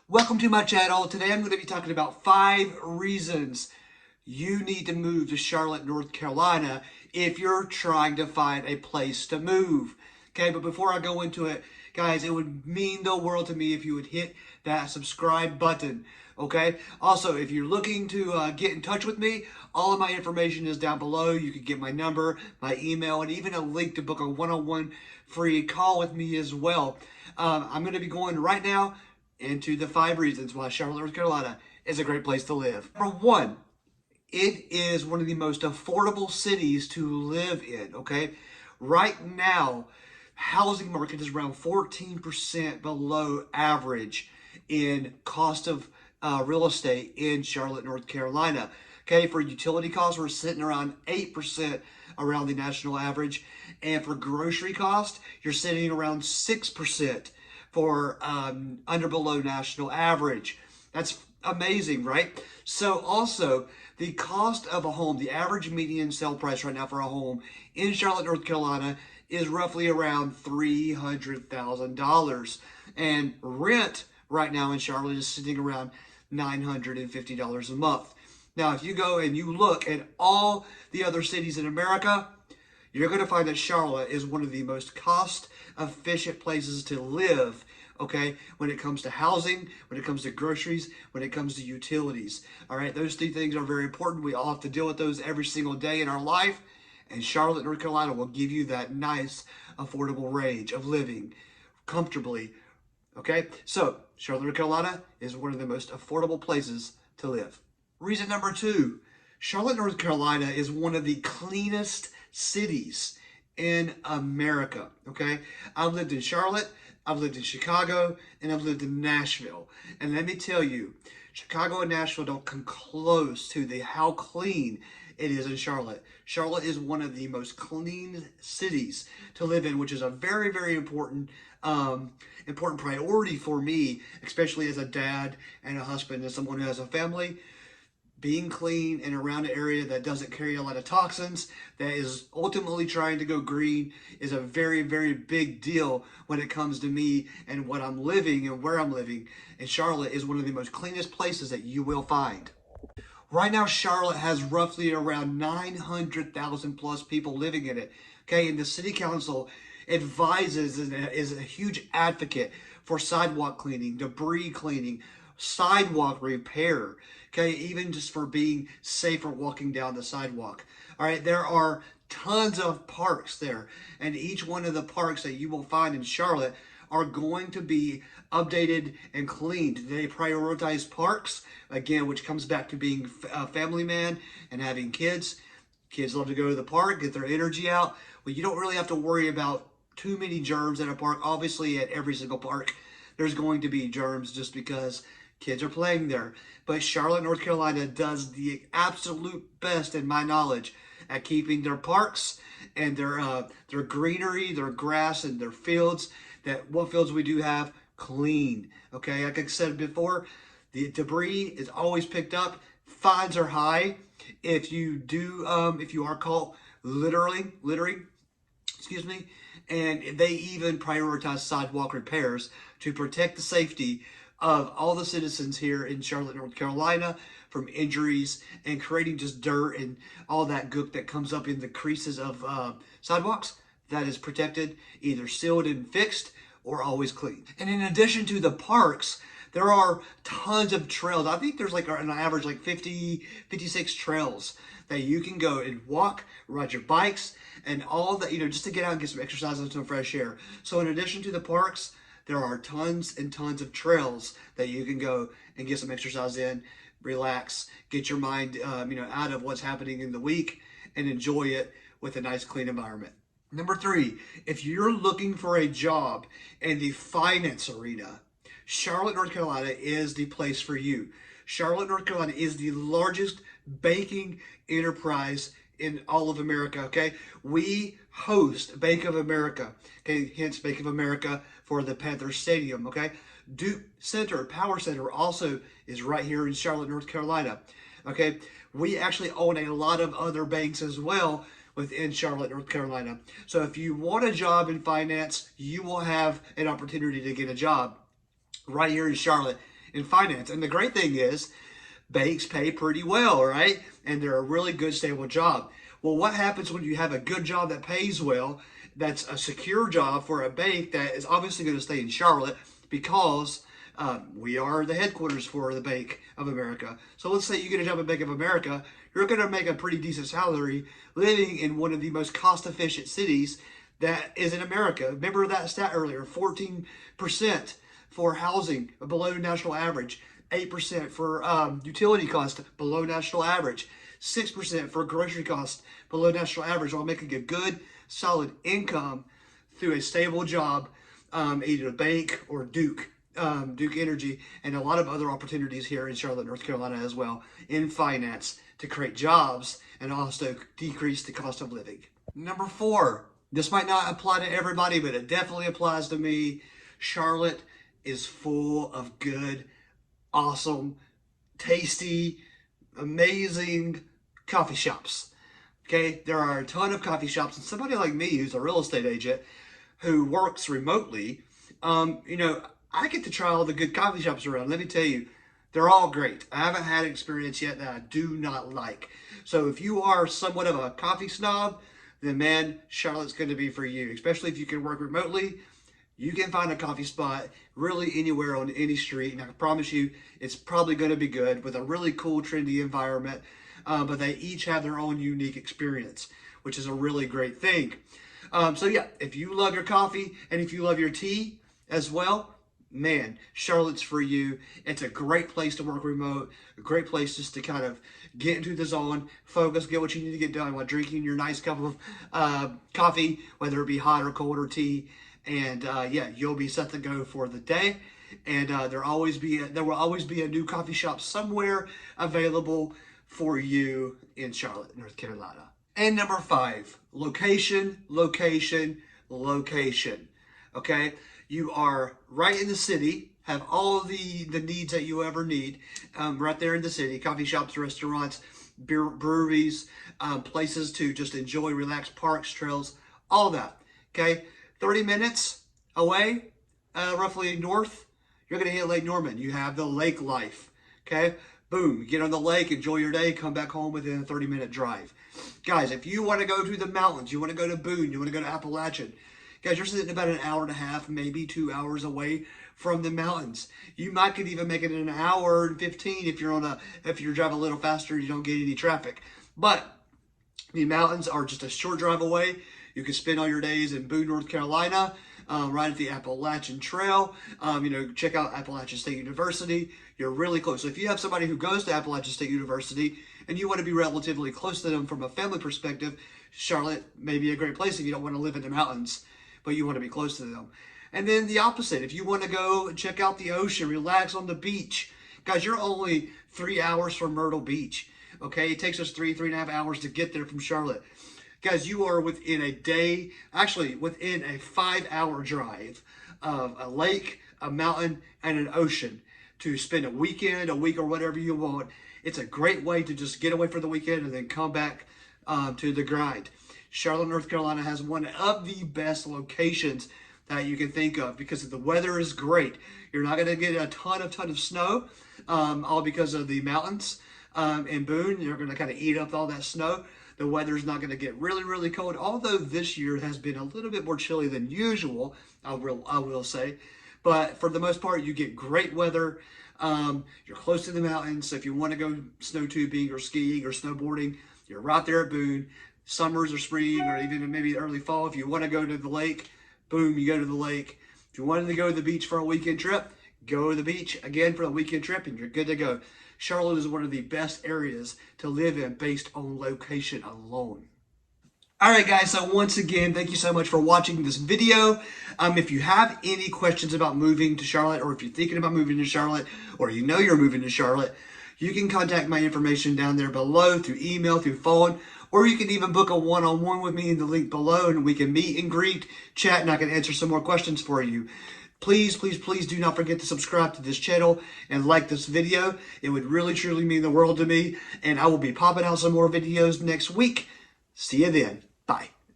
Welcome to my channel. Today I'm going to be talking about 5 reasons you need to move to Charlotte, North Carolina if you're trying to find a place to move. Okay, but before I go into it, guys, it would mean the world to me if you would hit that subscribe button. Okay, also, if you're looking to get in touch with me, all of my information is down below. You can get my number, my email, and even a link to book a one-on-one free call with me as well. I'm going to be going right now into the 5 reasons why Charlotte, North Carolina is a great place to live. Number 1, it is one of the most affordable cities to live in, okay? Right now, housing market is around 14% below average in cost of real estate in Charlotte, North Carolina. Okay, for utility costs, we're sitting around 8% around the national average. And for grocery cost, you're sitting around 6% for under below national average. That's amazing, right? So also, the cost of a home, the average median sale price right now for a home in Charlotte, North Carolina is roughly around $300,000. And rent right now in Charlotte is sitting around $950 a month. Now, if you go and you look at all the other cities in America, you're going to find that Charlotte is one of the most cost-efficient places to live, okay, when it comes to housing, when it comes to groceries, when it comes to utilities. All right, those 3 things are very important. We all have to deal with those every single day in our life, and Charlotte, North Carolina will give you that nice, affordable range of living comfortably, okay? So, Charlotte, North Carolina is one of the most affordable places to live. Reason number 2, Charlotte, North Carolina is one of the cleanest cities in America, okay? I've lived in Charlotte, I've lived in Chicago, and I've lived in Nashville. And let me tell you, Chicago and Nashville don't come close to how clean it is in Charlotte. Charlotte is one of the most clean cities to live in, which is a very, very important important priority for me, especially as a dad and a husband and someone who has a family. Being clean and around an area that doesn't carry a lot of toxins, that is ultimately trying to go green, is a very, very big deal when it comes to me and what I'm living and where I'm living. And Charlotte is one of the most cleanest places that you will find. Right now, Charlotte has roughly around 900,000 plus people living in it. Okay, and the city council advises and is a huge advocate for sidewalk cleaning, debris cleaning, sidewalk repair, okay, even just for being safer walking down the sidewalk. All right, there are tons of parks there, and each one of the parks that you will find in Charlotte are going to be updated and cleaned. They prioritize parks, again, which comes back to being a family man and having kids. Kids love to go to the park, get their energy out. Well, you don't really have to worry about too many germs at a park. Obviously, at every single park, there's going to be germs just because kids are playing there. But Charlotte, North Carolina does the absolute best, in my knowledge, at keeping their parks and their greenery, their grass, and their fields, what fields we do have, clean. Okay, like I said before, the debris is always picked up. Fines are high if you are caught littering, excuse me, and they even prioritize sidewalk repairs to protect the safety of all the citizens here in Charlotte, North Carolina from injuries and creating just dirt and all that gook that comes up in the creases of sidewalks. That is protected, either sealed and fixed or always clean. And in addition to the parks, there are tons of trails. I think there's like an average like 56 trails that you can go and walk, ride your bikes, and all that, just to get out and get some exercise and some fresh air. So in addition to the parks, there are tons and tons of trails that you can go and get some exercise in, relax, get your mind, out of what's happening in the week and enjoy it with a nice clean environment. Number 3, if you're looking for a job in the finance arena, Charlotte, North Carolina is the place for you. Charlotte, North Carolina is the largest banking enterprise in all of America, okay? We host Bank of America, okay? Hence Bank of America for the Panther Stadium, okay? Duke Center, Power Center also is right here in Charlotte, North Carolina, okay? We actually own a lot of other banks as well within Charlotte, North Carolina. So if you want a job in finance, you will have an opportunity to get a job right here in Charlotte in finance. And the great thing is, banks pay pretty well, right? And they're a really good, stable job. Well, what happens when you have a good job that pays well, that's a secure job for a bank that is obviously going to stay in Charlotte because we are the headquarters for the Bank of America. So let's say you get a job at Bank of America, you're going to make a pretty decent salary living in one of the most cost-efficient cities that is in America. Remember that stat earlier, 14% for housing below national average, 8% for utility cost below national average, 6% for grocery costs below national average, while making a good, solid income through a stable job, either a bank or Duke Energy, and a lot of other opportunities here in Charlotte, North Carolina as well in finance to create jobs and also decrease the cost of living. Number 4, this might not apply to everybody, but it definitely applies to me. Charlotte is full of good, awesome, tasty, amazing coffee shops. Okay, there are a ton of coffee shops, and somebody like me who's a real estate agent who works remotely, I get to try all the good coffee shops around. Let me tell you, they're all great. I haven't had an experience yet that I do not like. So if you are somewhat of a coffee snob, then man, Charlotte's going to be for you, especially if you can work remotely. You can find a coffee spot really anywhere on any street, and I can promise you it's probably going to be good with a really cool, trendy environment. But they each have their own unique experience, which is a really great thing. So yeah, if you love your coffee and if you love your tea as well, man, Charlotte's for you. It's a great place to work remote, a great place just to kind of get into the zone, focus, get what you need to get done while drinking your nice cup of coffee, whether it be hot or cold or tea. And yeah, you'll be set to go for the day. And there will always be a new coffee shop somewhere available for you in Charlotte, North Carolina. And number 5, location, location, location. Okay, you are right in the city, have all the needs that you ever need right there in the city. Coffee shops, restaurants, breweries, places to just enjoy, relax, parks, trails, all that. Okay, 30 minutes away, roughly north, you're going to hit Lake Norman. You have the lake life. Okay, boom, get on the lake, enjoy your day, come back home within a 30-minute drive. Guys, if you want to go to the mountains, you want to go to Boone, you want to go to Appalachian, guys, you're sitting about an hour and a half, maybe 2 hours away from the mountains. You might could even make it in an hour and 15 if you're driving a little faster, you don't get any traffic. But the mountains are just a short drive away. You can spend all your days in Boone, North Carolina, right at the Appalachian Trail. Check out Appalachian State University. You're really close. So if you have somebody who goes to Appalachian State University and you want to be relatively close to them from a family perspective, Charlotte may be a great place if you don't want to live in the mountains, but you want to be close to them. And then the opposite, if you want to go check out the ocean, relax on the beach. Guys, you're only 3 hours from Myrtle Beach. Okay, it takes us 3.5 hours to get there from Charlotte. Guys, you are within a day, actually within a 5-hour drive of a lake, a mountain, and an ocean to spend a weekend, a week, or whatever you want. It's a great way to just get away for the weekend and then come back to the grind. Charlotte, North Carolina has one of the best locations that you can think of because the weather is great. You're not going to get a ton of snow, all because of the mountains in Boone. You're going to kind of eat up all that snow. The weather's not going to get really, really cold, although this year has been a little bit more chilly than usual, I will say. But for the most part, you get great weather. You're close to the mountains, so if you want to go snow tubing or skiing or snowboarding, you're right there at Boone. Summers or spring or even maybe early fall, if you want to go to the lake, boom, you go to the lake. If you wanted to go to the beach for a weekend trip, go to the beach again for a weekend trip and you're good to go. Charlotte is one of the best areas to live in based on location alone. All right, guys, so once again, thank you so much for watching this video. If you have any questions about moving to Charlotte, or if you're thinking about moving to Charlotte, or you know you're moving to Charlotte, you can contact my information down there below through email, through phone, or you can even book a one-on-one with me in the link below and we can meet and greet, chat, and I can answer some more questions for you. Please, please, please do not forget to subscribe to this channel and like this video. It would really, truly mean the world to me. And I will be popping out some more videos next week. See you then. Bye.